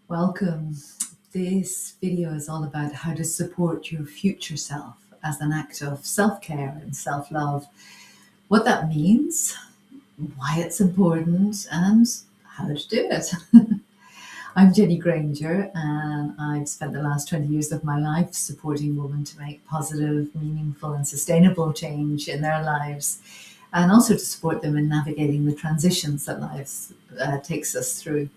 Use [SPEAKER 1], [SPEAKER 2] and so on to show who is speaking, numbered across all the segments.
[SPEAKER 1] Welcome. This video is all about how to support your future self as an act of self-care and self-love, what that means, why it's important, and how to do it. I'm Jenny Granger, and I've spent the last 20 years of my life supporting women to make positive, meaningful, and sustainable change in their lives, and also to support them in navigating the transitions that life takes us through.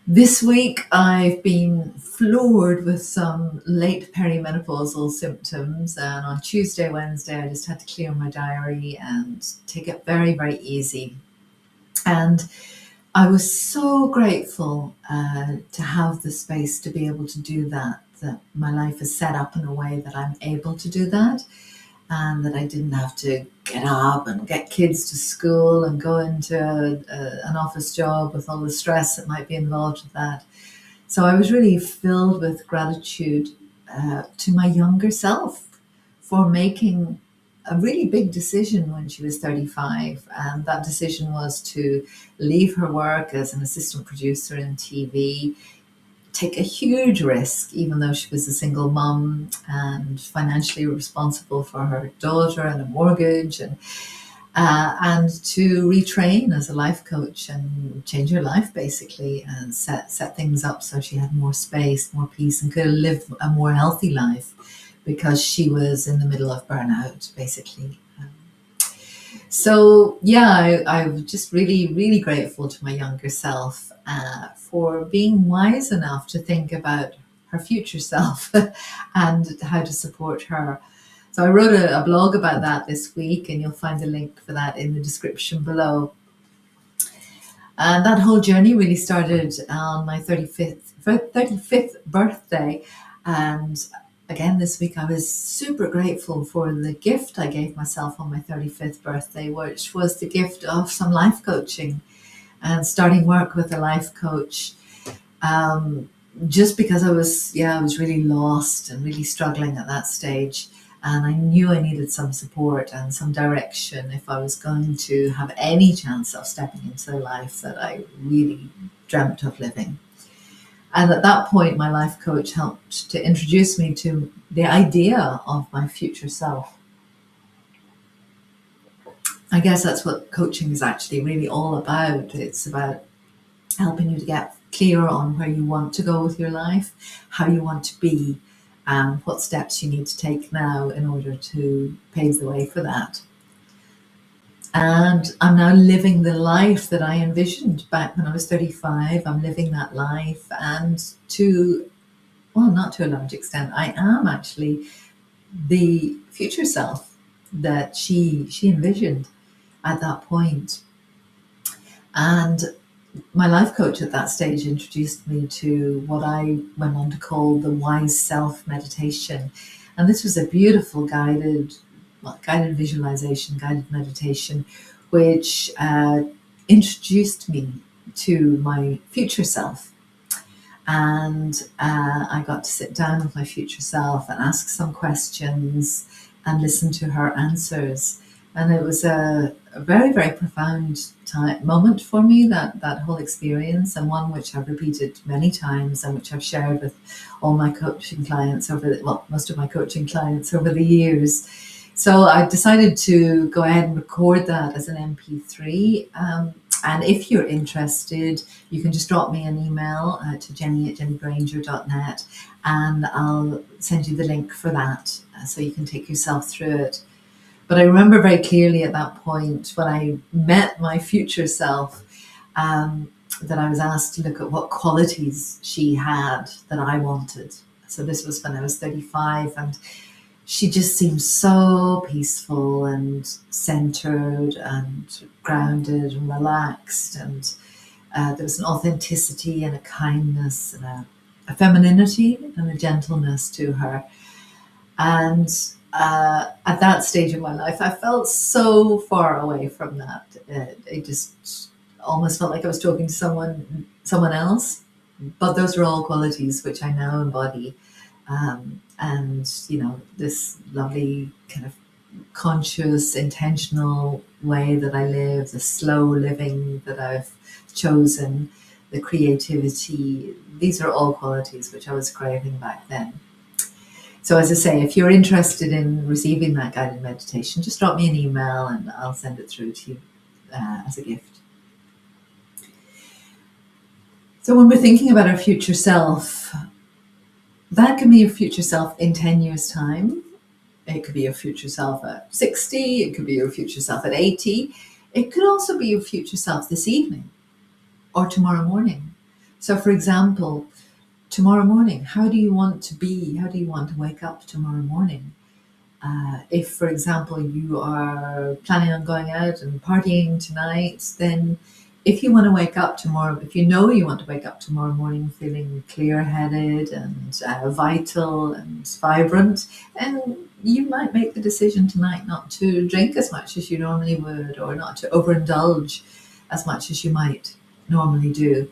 [SPEAKER 1] This week, I've been floored with some late perimenopausal symptoms, and on Tuesday, Wednesday, I just had to clear my diary and take it very, very easy. And I was so grateful to have the space to be able to do that, that my life is set up in a way that I'm able to do that, and that I didn't have to get up and get kids to school and go into an office job with all the stress that might be involved with that. So I was really filled with gratitude to my younger self for making a really big decision when she was 35. And that decision was to leave her work as an assistant producer in TV, take a huge risk, even though she was a single mum and financially responsible for her daughter and a mortgage, and to retrain as a life coach and change her life basically, and set things up so she had more space, more peace, and could live a more healthy life because she was in the middle of burnout basically. So yeah, I'm just really, really grateful to my younger self for being wise enough to think about her future self and how to support her. So I wrote a blog about that this week, and you'll find the link for that in the description below. And that whole journey really started on my 35th birthday. And again, this week I was super grateful for the gift I gave myself on my 35th birthday, which was the gift of some life coaching and starting work with a life coach. Just because I was really lost and really struggling at that stage. And I knew I needed some support and some direction if I was going to have any chance of stepping into the life that I really dreamt of living. And at that point, my life coach helped to introduce me to the idea of my future self. I guess that's what coaching is actually really all about. It's about helping you to get clearer on where you want to go with your life, how you want to be, and what steps you need to take now in order to pave the way for that. And I'm now living the life that I envisioned back when I was 35. I'm living that life, and not to a large extent, I am actually the future self that she envisioned at that point. And my life coach at that stage introduced me to what I went on to call the Wise Self meditation. And this was a beautiful guided visualization, guided meditation, which introduced me to my future self. And I got to sit down with my future self and ask some questions and listen to her answers. And it was a very, very profound moment for me, that whole experience, and one which I've repeated many times and which I've shared with all my coaching clients most of my coaching clients over the years. So I decided to go ahead and record that as an MP3. And if you're interested, you can just drop me an email to jenny@jennygranger.net, and I'll send you the link for that so you can take yourself through it. But I remember very clearly at that point when I met my future self, that I was asked to look at what qualities she had that I wanted. So this was when I was 35, and she just seemed so peaceful and centered and grounded and relaxed. And there was an authenticity and a kindness and a femininity and a gentleness to her. And at that stage of my life, I felt so far away from that. It just almost felt like I was talking to someone else. But those are all qualities which I now embody. And this lovely kind of conscious, intentional way that I live, the slow living that I've chosen, the creativity. These are all qualities which I was craving back then. So as I say, if you're interested in receiving that guided meditation, just drop me an email and I'll send it through to you as a gift. So when we're thinking about our future self, that can be your future self in 10 years' time. It could be your future self at 60. It could be your future self at 80. It could also be your future self this evening or tomorrow morning. So for example, tomorrow morning, how do you want to be? How do you want to wake up tomorrow morning? If, for example, you are planning on going out and partying tonight, then if you want to wake up tomorrow, if you know you want to wake up tomorrow morning feeling clear-headed and vital and vibrant, then you might make the decision tonight not to drink as much as you normally would, or not to overindulge as much as you might normally do.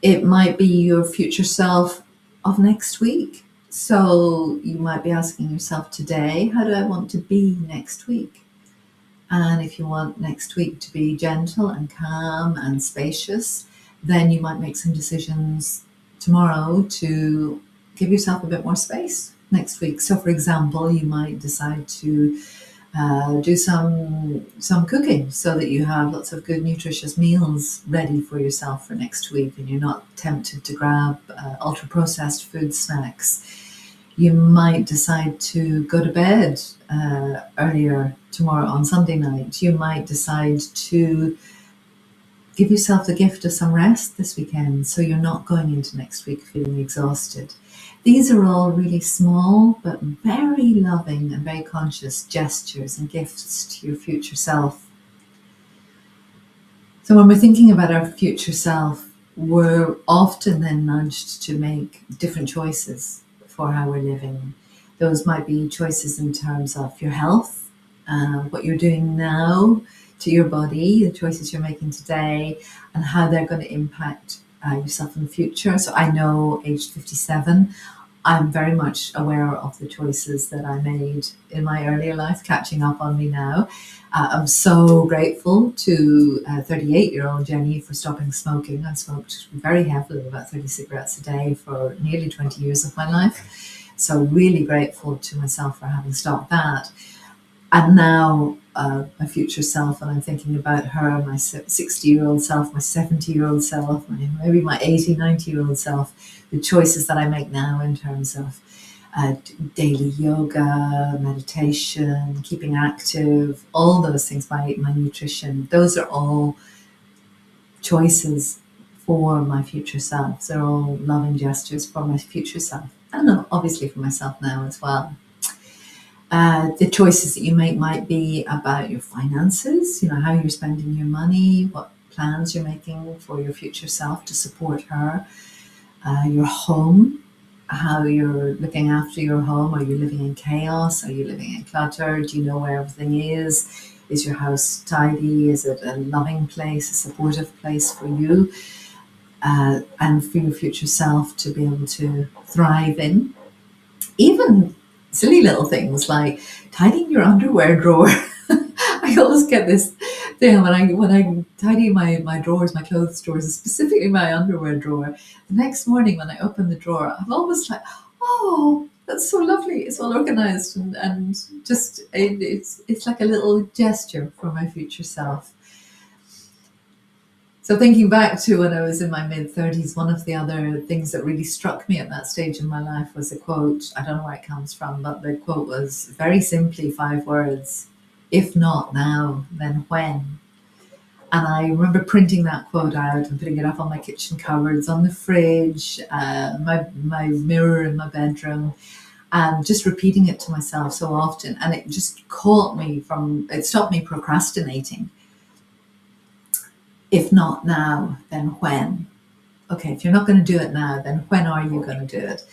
[SPEAKER 1] It might be your future self of next week. So you might be asking yourself today, how do I want to be next week? And if you want next week to be gentle and calm and spacious, then you might make some decisions tomorrow to give yourself a bit more space next week. So for example, you might decide to do some cooking so that you have lots of good nutritious meals ready for yourself for next week and you're not tempted to grab ultra processed food snacks. You might decide to go to bed earlier tomorrow on Sunday night. You might decide to give yourself the gift of some rest this weekend so you're not going into next week feeling exhausted. These are all really small but very loving and very conscious gestures and gifts to your future self. So when we're thinking about our future self, we're often then nudged to make different choices for how we're living. Those might be choices in terms of your health, what you're doing now to your body, the choices you're making today, and how they're going to impact yourself in the future. So I know, aged 57, I'm very much aware of the choices that I made in my earlier life, catching up on me now. I'm so grateful to 38-year-old Jenny for stopping smoking. I smoked very heavily, about 30 cigarettes a day for nearly 20 years of my life. So really grateful to myself for having stopped that. And now my future self, and I'm thinking about her, my 60-year-old self, my 70-year-old self, maybe my 80, 90-year-old self, the choices that I make now in terms of daily yoga, meditation, keeping active, all those things, my nutrition, those are all choices for my future self. They're all loving gestures for my future self, and obviously for myself now as well. The choices that you make might be about your finances, how you're spending your money, what plans you're making for your future self to support her, your home, how you're looking after your home. Are you living in chaos? Are you living in clutter? Do you know where everything is? Is your house tidy? Is it a loving place, a supportive place for you and for your future self to be able to thrive in? Even silly little things like tidying your underwear drawer. I always get this thing when I tidy my drawers, my clothes drawers, specifically my underwear drawer. The next morning when I open the drawer, I'm always like, oh, that's so lovely. It's all organized and just it's like a little gesture for my future self. So thinking back to when I was in my mid-30s, one of the other things that really struck me at that stage in my life was a quote. I don't know where it comes from, but the quote was very simply 5 words: if not now, then when? And I remember printing that quote out and putting it up on my kitchen cupboards, on the fridge, my mirror in my bedroom, and just repeating it to myself so often. And it just it stopped me procrastinating. If not now, then when? Okay, if you're not going to do it now, then when are you going to do it?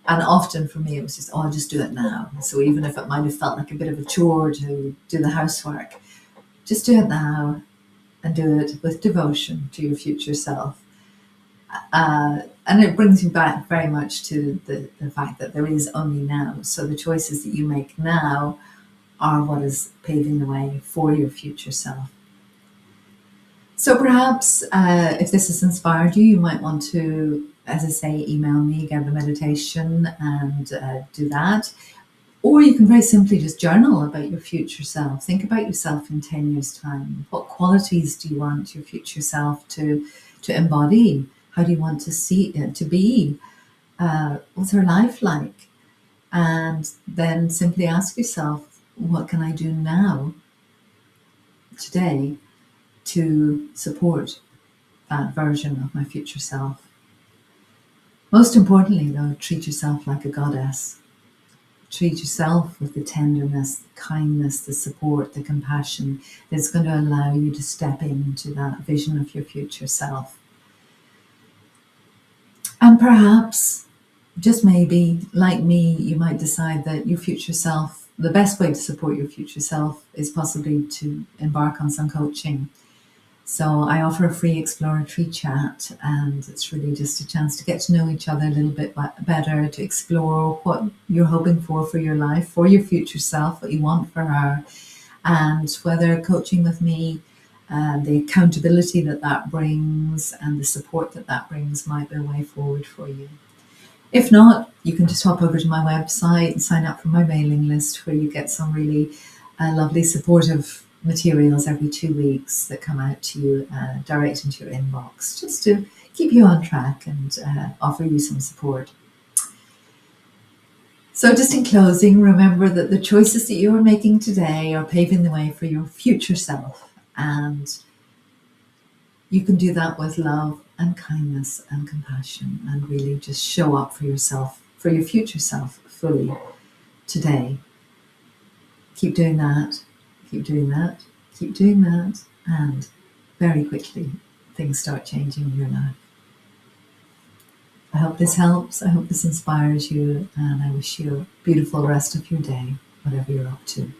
[SPEAKER 1] And often for me, it was just, I'll just do it now. So even if it might have felt like a bit of a chore to do the housework, just do it now and do it with devotion to your future self. And it brings you back very much to the fact that there is only now. So the choices that you make now are what is paving the way for your future self. So perhaps if this has inspired you, you might want to, as I say, email me, get the meditation and do that. Or you can very simply just journal about your future self. Think about yourself in 10 years' time. What qualities do you want your future self to embody? How do you want to see it to be? What's her life like? And then simply ask yourself, what can I do now, today, to support that version of my future self? Most importantly, though, treat yourself like a goddess. Treat yourself with the tenderness, the kindness, the support, the compassion that's going to allow you to step into that vision of your future self. And perhaps, just maybe, like me, you might decide that your future self, the best way to support your future self is possibly to embark on some coaching. So I offer a free exploratory chat, and it's really just a chance to get to know each other a little bit better, to explore what you're hoping for your life, for your future self, what you want for her, and whether coaching with me, the accountability that brings and the support that brings might be a way forward for you. If not, you can just hop over to my website and sign up for my mailing list, where you get some really lovely supportive materials every 2 weeks that come out to you direct into your inbox, just to keep you on track and offer you some support. So just in closing, remember that the choices that you are making today are paving the way for your future self, and you can do that with love and kindness and compassion, and really just show up for yourself, for your future self, fully today. Keep doing that, keep doing that, keep doing that, and very quickly things start changing in your life. I hope this helps, I hope this inspires you, and I wish you a beautiful rest of your day, whatever you're up to.